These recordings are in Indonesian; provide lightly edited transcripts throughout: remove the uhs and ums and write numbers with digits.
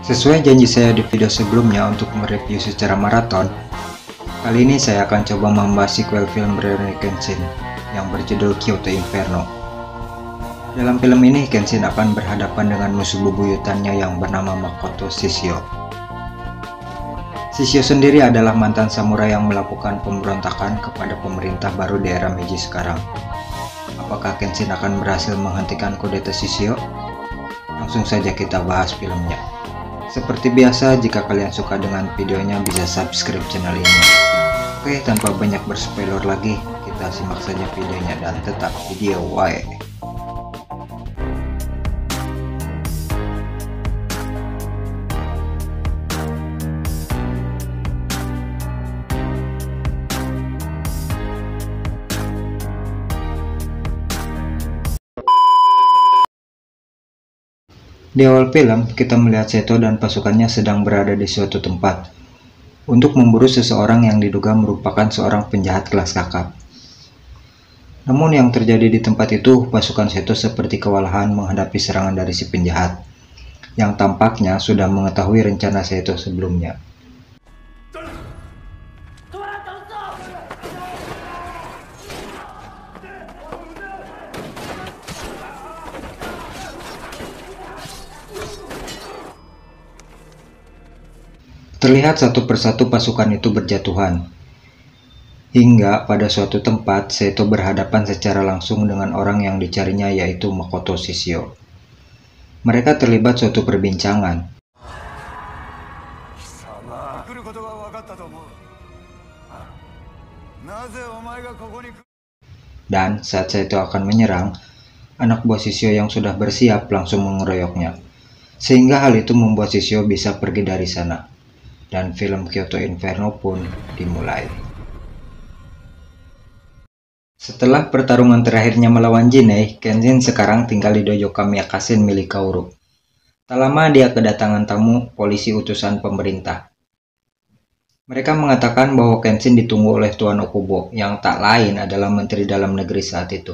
Sesuai janji saya di video sebelumnya untuk mereview secara maraton, kali ini saya akan coba membahas sequel film Rurouni Kenshin yang berjudul Kyoto Inferno. Dalam film ini, Kenshin akan berhadapan dengan musuh bebuyutannya yang bernama Makoto Shishio. Shishio sendiri adalah mantan samurai yang melakukan pemberontakan kepada pemerintah baru di era Meiji sekarang. Apakah Kenshin akan berhasil menghentikan kudeta Shishio? Langsung saja kita bahas filmnya. Seperti biasa, jika kalian suka dengan videonya bisa subscribe channel ini. Oke, tanpa banyak berspoiler lagi, kita simak saja videonya dan tetap video wae. Di awal film, kita melihat Seto dan pasukannya sedang berada di suatu tempat untuk memburu seseorang yang diduga merupakan seorang penjahat kelas kakap. Namun yang terjadi di tempat itu, pasukan Seto seperti kewalahan menghadapi serangan dari si penjahat, yang tampaknya sudah mengetahui rencana Seto sebelumnya. Terlihat satu persatu pasukan itu berjatuhan, hingga pada suatu tempat Seto berhadapan secara langsung dengan orang yang dicarinya, yaitu Makoto Shishio. Mereka terlibat suatu perbincangan. Dan saat Seto akan menyerang, anak buah Shishio yang sudah bersiap langsung mengeroyoknya, sehingga hal itu membuat Shishio bisa pergi dari sana. Dan film Kyoto Inferno pun dimulai. Setelah pertarungan terakhirnya melawan Jinei, Kenshin sekarang tinggal di dojo Kamiya-Kasen milik Kaoru. Tak lama dia kedatangan tamu polisi utusan pemerintah. Mereka mengatakan bahwa Kenshin ditunggu oleh Tuan Okubo, yang tak lain adalah Menteri Dalam Negeri saat itu.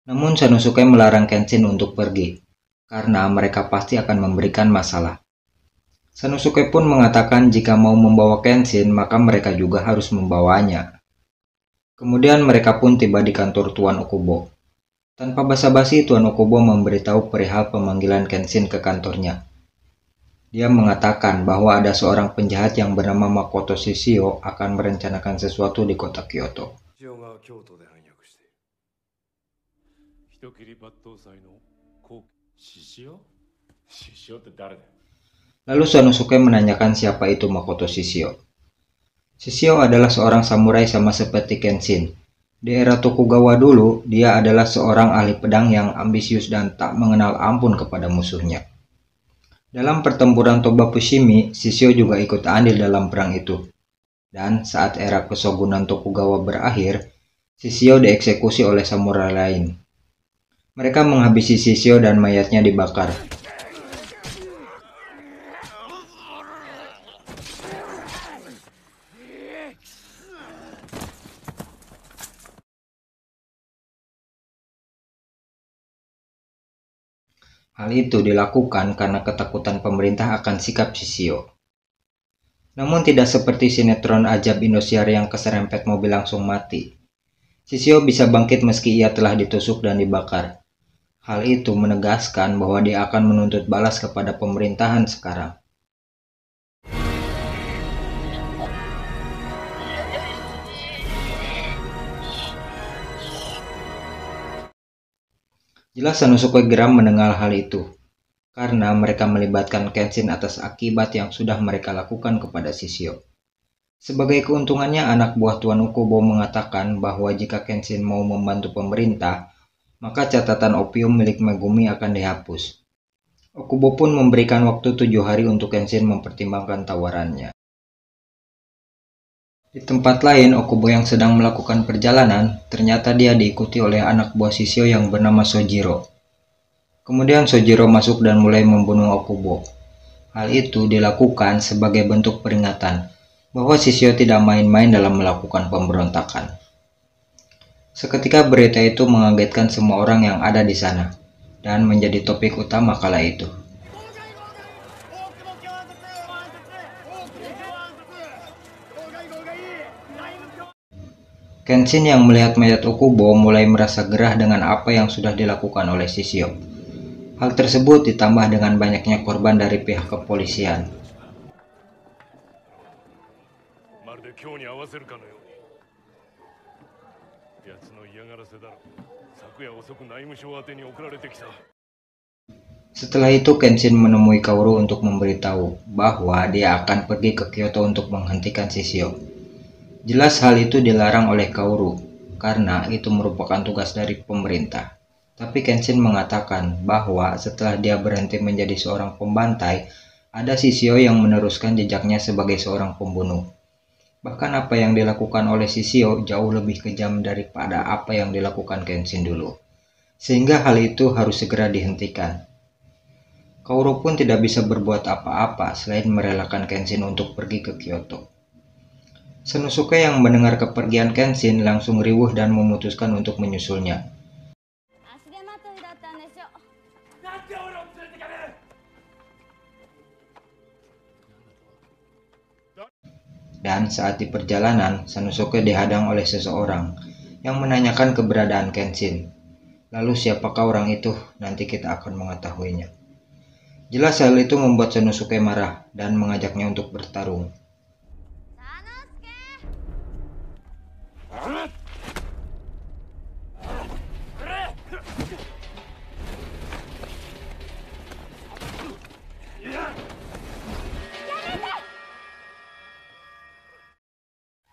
Namun Sanosuke melarang Kenshin untuk pergi, karena mereka pasti akan memberikan masalah. Sanosuke pun mengatakan jika mau membawa Kenshin, maka mereka juga harus membawanya. Kemudian mereka pun tiba di kantor Tuan Okubo. Tanpa basa-basi, Tuan Okubo memberitahu perihal pemanggilan Kenshin ke kantornya. Dia mengatakan bahwa ada seorang penjahat yang bernama Makoto Shishio akan merencanakan sesuatu di kota Kyoto. Lalu Sanosuke menanyakan siapa itu Makoto Shishio. Shishio adalah seorang samurai sama seperti Kenshin. Di era Tokugawa dulu, dia adalah seorang ahli pedang yang ambisius dan tak mengenal ampun kepada musuhnya. Dalam pertempuran Toba Fushimi, Shishio juga ikut andil dalam perang itu. Dan saat era Kesogunan Tokugawa berakhir, Shishio dieksekusi oleh samurai lain. Mereka menghabisi Shishio dan mayatnya dibakar. Hal itu dilakukan karena ketakutan pemerintah akan sikap Shishio. Namun tidak seperti sinetron Ajab Indosiar yang keserempet mobil langsung mati. Shishio bisa bangkit meski ia telah ditusuk dan dibakar. Hal itu menegaskan bahwa dia akan menuntut balas kepada pemerintahan sekarang. Jelas Sanosuke geram mendengar hal itu, karena mereka melibatkan Kenshin atas akibat yang sudah mereka lakukan kepada Shishio. Sebagai keuntungannya, anak buah Tuan Okubo mengatakan bahwa jika Kenshin mau membantu pemerintah, maka catatan opium milik Megumi akan dihapus. Okubo pun memberikan waktu 7 hari untuk Kenshin mempertimbangkan tawarannya. Di tempat lain, Okubo yang sedang melakukan perjalanan, ternyata dia diikuti oleh anak buah Shishio yang bernama Sojiro. Kemudian Sojiro masuk dan mulai membunuh Okubo. Hal itu dilakukan sebagai bentuk peringatan bahwa Shishio tidak main-main dalam melakukan pemberontakan. Seketika berita itu mengagetkan semua orang yang ada di sana. dan menjadi topik utama kala itu. Kenshin yang melihat mayat Okubo mulai merasa gerah dengan apa yang sudah dilakukan oleh Shishio. Hal tersebut ditambah dengan banyaknya korban dari pihak kepolisian. Setelah itu Kenshin menemui Kaoru untuk memberitahu bahwa dia akan pergi ke Kyoto untuk menghentikan Shishio. Jelas hal itu dilarang oleh Kaoru karena itu merupakan tugas dari pemerintah. Tapi Kenshin mengatakan bahwa setelah dia berhenti menjadi seorang pembantai, ada Shishio yang meneruskan jejaknya sebagai seorang pembunuh. Bahkan apa yang dilakukan oleh Shishio jauh lebih kejam daripada apa yang dilakukan Kenshin dulu. Sehingga hal itu harus segera dihentikan. Kaoru pun tidak bisa berbuat apa-apa selain merelakan Kenshin untuk pergi ke Kyoto. Sanosuke yang mendengar kepergian Kenshin langsung riuh dan memutuskan untuk menyusulnya. Dan saat di perjalanan, Sanosuke dihadang oleh seseorang yang menanyakan keberadaan Kenshin. Lalu siapakah orang itu? Nanti kita akan mengetahuinya. Jelas hal itu membuat Sanosuke marah dan mengajaknya untuk bertarung.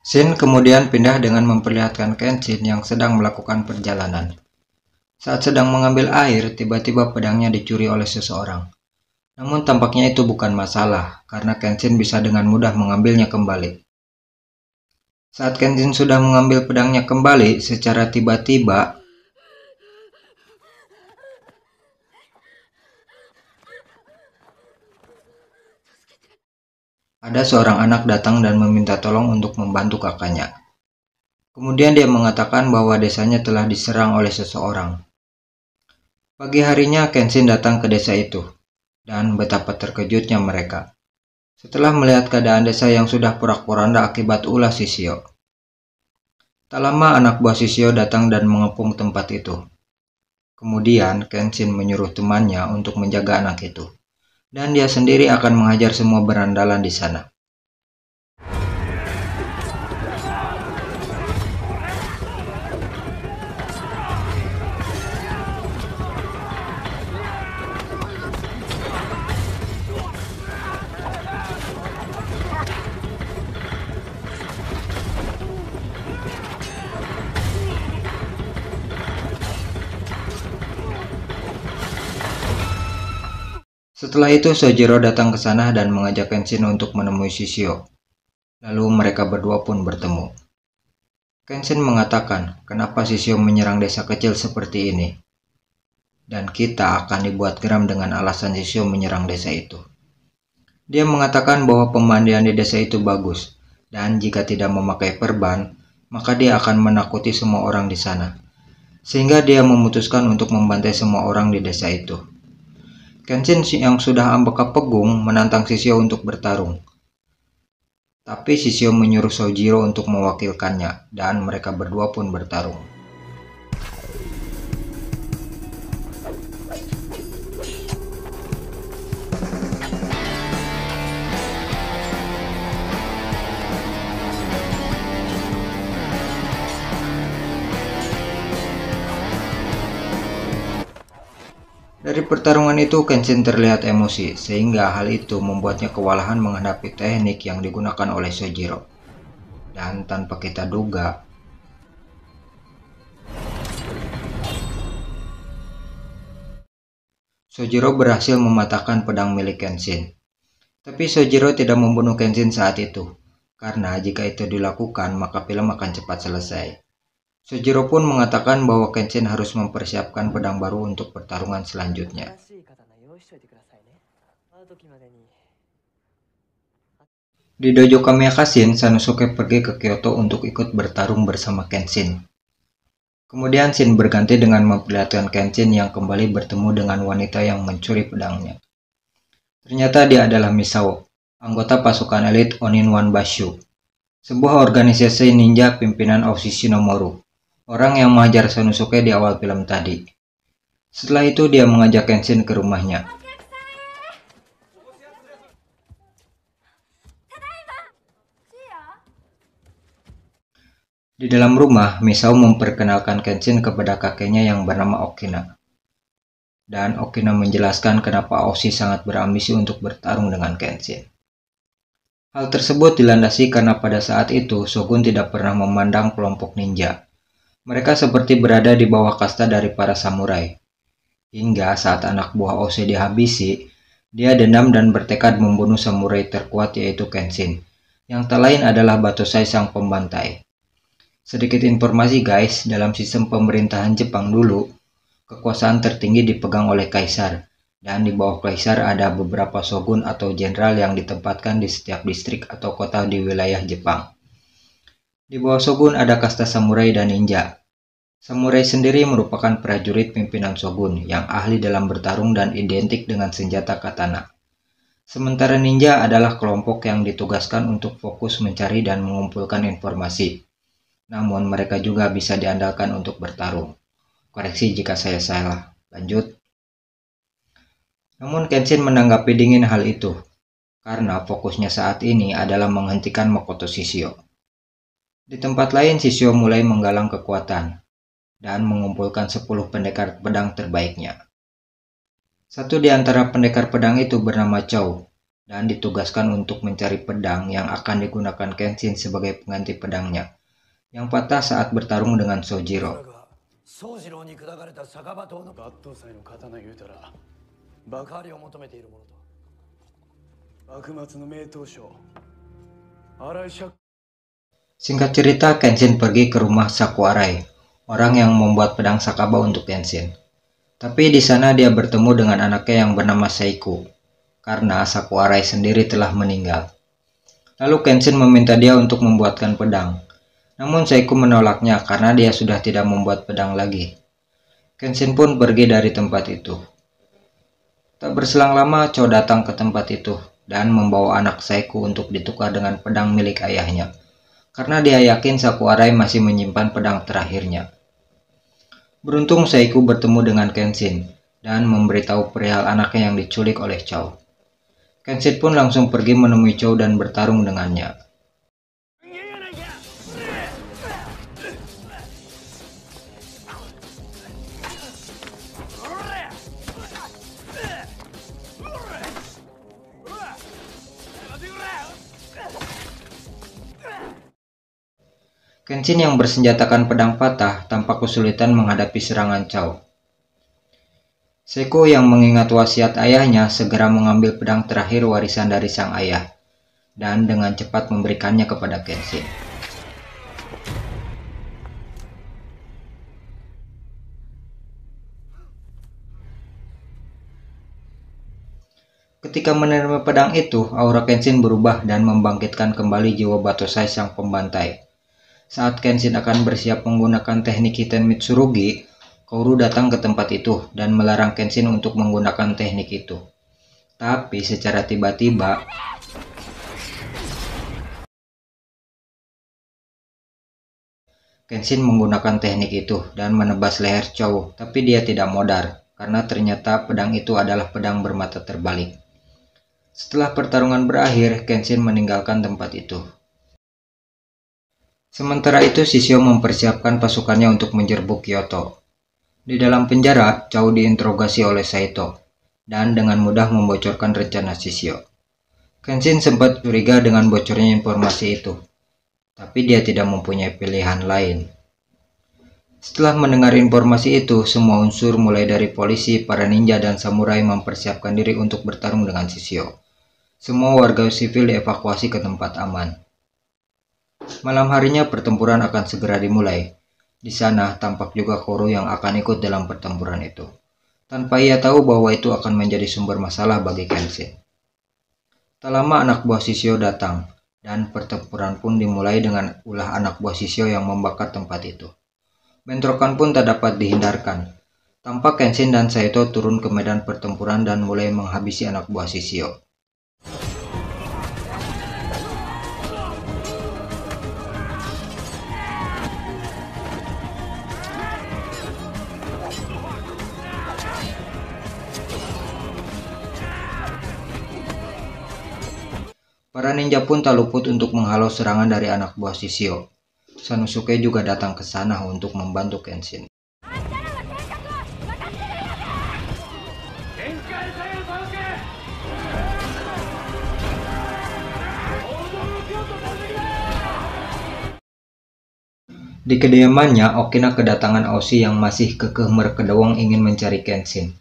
Shin kemudian pindah dengan memperlihatkan Kenshin yang sedang melakukan perjalanan. Saat sedang mengambil air, tiba-tiba pedangnya dicuri oleh seseorang. Namun tampaknya itu bukan masalah, karena Kenshin bisa dengan mudah mengambilnya kembali. Saat Kenshin sudah mengambil pedangnya kembali, secara tiba-tiba, ada seorang anak datang dan meminta tolong untuk membantu kakaknya. Kemudian dia mengatakan bahwa desanya telah diserang oleh seseorang. Pagi harinya Kenshin datang ke desa itu, dan betapa terkejutnya mereka setelah melihat keadaan desa yang sudah porak-poranda akibat ulah Shishio. Tak lama anak buah Shishio datang dan mengepung tempat itu. Kemudian Kenshin menyuruh temannya untuk menjaga anak itu, dan dia sendiri akan menghajar semua berandalan di sana. Setelah itu Sojiro datang ke sana dan mengajak Kenshin untuk menemui Shishio. Lalu mereka berdua pun bertemu. Kenshin mengatakan kenapa Shishio menyerang desa kecil seperti ini. Dan kita akan dibuat geram dengan alasan Shishio menyerang desa itu. Dia mengatakan bahwa pemandian di desa itu bagus. Dan jika tidak memakai perban, maka dia akan menakuti semua orang di sana. Sehingga dia memutuskan untuk membantai semua orang di desa itu. Kenshin yang sudah ambekapegung menantang Shishio untuk bertarung. Tapi Shishio menyuruh Sojiro untuk mewakilkannya, dan mereka berdua pun bertarung. Dari pertarungan itu Kenshin terlihat emosi, sehingga hal itu membuatnya kewalahan menghadapi teknik yang digunakan oleh Sojiro. Dan tanpa kita duga, Sojiro berhasil mematahkan pedang milik Kenshin. Tapi Sojiro tidak membunuh Kenshin saat itu, karena jika itu dilakukan maka film akan cepat selesai. Sojiro pun mengatakan bahwa Kenshin harus mempersiapkan pedang baru untuk pertarungan selanjutnya. Di dojo Kamiya Kashin, Sanosuke pergi ke Kyoto untuk ikut bertarung bersama Kenshin. Kemudian scene berganti dengan memperlihatkan Kenshin yang kembali bertemu dengan wanita yang mencuri pedangnya. Ternyata dia adalah Misao, anggota pasukan elit Onin Wanbashu, sebuah organisasi ninja pimpinan Oshishinomoru, orang yang mengajar Sanosuke di awal film tadi. Setelah itu dia mengajak Kenshin ke rumahnya. Di dalam rumah, Misao memperkenalkan Kenshin kepada kakeknya yang bernama Okina. Dan Okina menjelaskan kenapa Oshi sangat berambisi untuk bertarung dengan Kenshin. Hal tersebut dilandasi karena pada saat itu Shogun tidak pernah memandang kelompok ninja. Mereka seperti berada di bawah kasta dari para samurai. Hingga saat anak buah Oshi dihabisi, dia dendam dan bertekad membunuh samurai terkuat yaitu Kenshin, yang tak lain adalah Batosai sang pembantai. Sedikit informasi guys, dalam sistem pemerintahan Jepang dulu, kekuasaan tertinggi dipegang oleh kaisar, dan di bawah kaisar ada beberapa shogun atau jenderal yang ditempatkan di setiap distrik atau kota di wilayah Jepang. Di bawah shogun ada kasta samurai dan ninja. Samurai sendiri merupakan prajurit pimpinan shogun yang ahli dalam bertarung dan identik dengan senjata katana. Sementara ninja adalah kelompok yang ditugaskan untuk fokus mencari dan mengumpulkan informasi. Namun mereka juga bisa diandalkan untuk bertarung. Koreksi jika saya salah. Lanjut. Namun Kenshin menanggapi dingin hal itu, karena fokusnya saat ini adalah menghentikan Makoto Shishio. Di tempat lain Shishio mulai menggalang kekuatan, dan mengumpulkan 10 pendekar pedang terbaiknya. Satu di antara pendekar pedang itu bernama Chow, dan ditugaskan untuk mencari pedang yang akan digunakan Kenshin sebagai pengganti pedangnya, yang patah saat bertarung dengan Sojiro. Singkat cerita, Kenshin pergi ke rumah Sakuarai, orang yang membuat pedang Sakaba untuk Kenshin. Tapi di sana dia bertemu dengan anaknya yang bernama Seiku, karena Sakuarai sendiri telah meninggal. Lalu Kenshin meminta dia untuk membuatkan pedang. Namun Seiku menolaknya karena dia sudah tidak membuat pedang lagi. Kenshin pun pergi dari tempat itu. Tak berselang lama, Chow datang ke tempat itu dan membawa anak Seiku untuk ditukar dengan pedang milik ayahnya, karena dia yakin Sakuarai masih menyimpan pedang terakhirnya. Beruntung Seiku bertemu dengan Kenshin dan memberitahu perihal anaknya yang diculik oleh Chow. Kenshin pun langsung pergi menemui Chow dan bertarung dengannya. Kenshin yang bersenjatakan pedang patah tampak kesulitan menghadapi serangan Chow. Seiku yang mengingat wasiat ayahnya segera mengambil pedang terakhir warisan dari sang ayah dan dengan cepat memberikannya kepada Kenshin. Ketika menerima pedang itu, aura Kenshin berubah dan membangkitkan kembali jiwa Batosai sang pembantai. Saat Kenshin akan bersiap menggunakan teknik Hiten Mitsurugi, Kaoru datang ke tempat itu dan melarang Kenshin untuk menggunakan teknik itu. Tapi secara tiba-tiba, Kenshin menggunakan teknik itu dan menebas leher Chow, tapi dia tidak modar, karena ternyata pedang itu adalah pedang bermata terbalik. Setelah pertarungan berakhir, Kenshin meninggalkan tempat itu. Sementara itu, Shishio mempersiapkan pasukannya untuk menyerbuk Kyoto. Di dalam penjara, Chow diinterogasi oleh Saito, dan dengan mudah membocorkan rencana Shishio. Kenshin sempat curiga dengan bocornya informasi itu, tapi dia tidak mempunyai pilihan lain. Setelah mendengar informasi itu, semua unsur mulai dari polisi, para ninja, dan samurai mempersiapkan diri untuk bertarung dengan Shishio. Semua warga sipil dievakuasi ke tempat aman. Malam harinya pertempuran akan segera dimulai. Di sana tampak juga Kaoru yang akan ikut dalam pertempuran itu, tanpa ia tahu bahwa itu akan menjadi sumber masalah bagi Kenshin. Tak lama anak buah Shishio datang, dan pertempuran pun dimulai dengan ulah anak buah Shishio yang membakar tempat itu. Bentrokan pun tak dapat dihindarkan. Tampak Kenshin dan Saito turun ke medan pertempuran dan mulai menghabisi anak buah Shishio. Para ninja pun tak luput untuk menghalau serangan dari anak buah Shishio. Sanosuke juga datang ke sana untuk membantu Kenshin. Di kediamannya, Okina kedatangan Aoshi yang masih kekeh berkedawang ingin mencari Kenshin.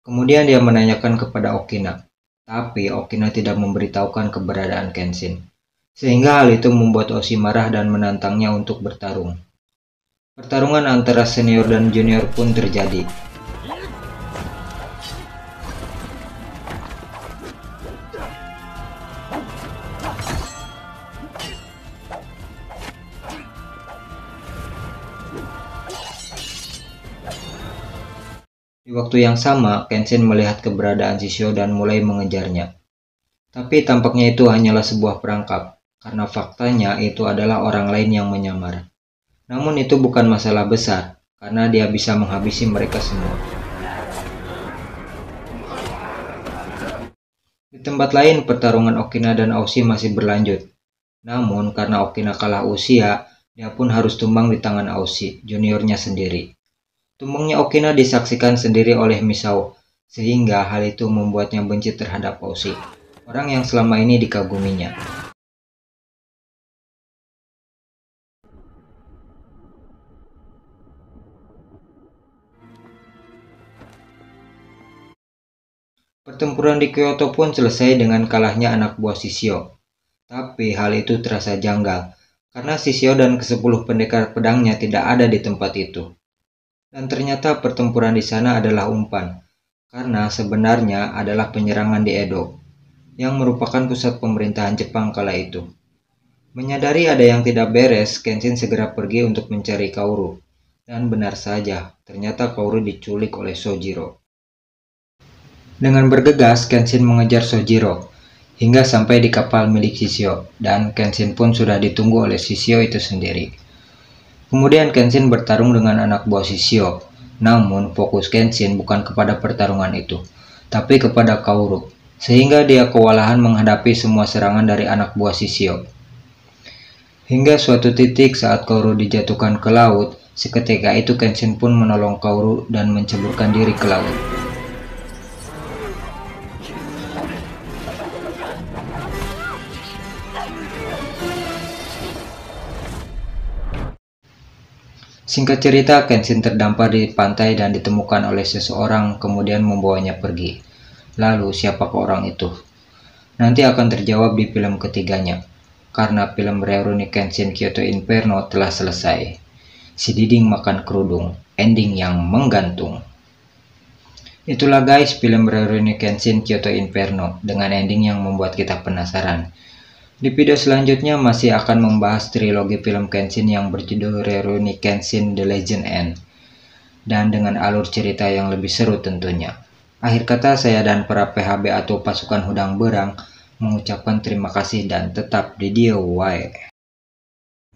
Kemudian dia menanyakan kepada Okina, tapi Okina tidak memberitahukan keberadaan Kenshin. Sehingga hal itu membuat Aoshi marah dan menantangnya untuk bertarung. Pertarungan antara senior dan junior pun terjadi. Di waktu yang sama, Kenshin melihat keberadaan Shishio dan mulai mengejarnya. Tapi tampaknya itu hanyalah sebuah perangkap, karena faktanya itu adalah orang lain yang menyamar. Namun itu bukan masalah besar, karena dia bisa menghabisi mereka semua. Di tempat lain, pertarungan Okina dan Aoshi masih berlanjut. Namun, karena Okina kalah usia, dia pun harus tumbang di tangan Aoshi, juniornya sendiri. Tumbangnya Okina disaksikan sendiri oleh Misao, sehingga hal itu membuatnya benci terhadap Aoshi, orang yang selama ini dikaguminya. Pertempuran di Kyoto pun selesai dengan kalahnya anak buah Shishio. Tapi hal itu terasa janggal, karena Shishio dan ke-10 pendekar pedangnya tidak ada di tempat itu. Dan ternyata pertempuran di sana adalah umpan, karena sebenarnya adalah penyerangan di Edo, yang merupakan pusat pemerintahan Jepang kala itu. Menyadari ada yang tidak beres, Kenshin segera pergi untuk mencari Kaoru. Dan benar saja, ternyata Kaoru diculik oleh Sojiro. Dengan bergegas, Kenshin mengejar Sojiro, hingga sampai di kapal milik Shishio, dan Kenshin pun sudah ditunggu oleh Shishio itu sendiri. Kemudian Kenshin bertarung dengan anak buah Shishio, namun fokus Kenshin bukan kepada pertarungan itu, tapi kepada Kaoru, sehingga dia kewalahan menghadapi semua serangan dari anak buah Shishio. Hingga suatu titik saat Kaoru dijatuhkan ke laut, seketika itu Kenshin pun menolong Kaoru dan menceburkan diri ke laut. Singkat cerita, Kenshin terdampar di pantai dan ditemukan oleh seseorang kemudian membawanya pergi. Lalu siapakah orang itu? Nanti akan terjawab di film ketiganya, karena film Rurouni Kenshin Kyoto Inferno telah selesai. Si Diding makan kerudung, ending yang menggantung. Itulah guys film Rurouni Kenshin Kyoto Inferno dengan ending yang membuat kita penasaran. Di video selanjutnya masih akan membahas trilogi film Kenshin yang berjudul Rurouni Kenshin The Legend End, dan dengan alur cerita yang lebih seru tentunya. Akhir kata, saya dan para PHB atau pasukan Hudang Berang mengucapkan terima kasih dan tetap di DIY.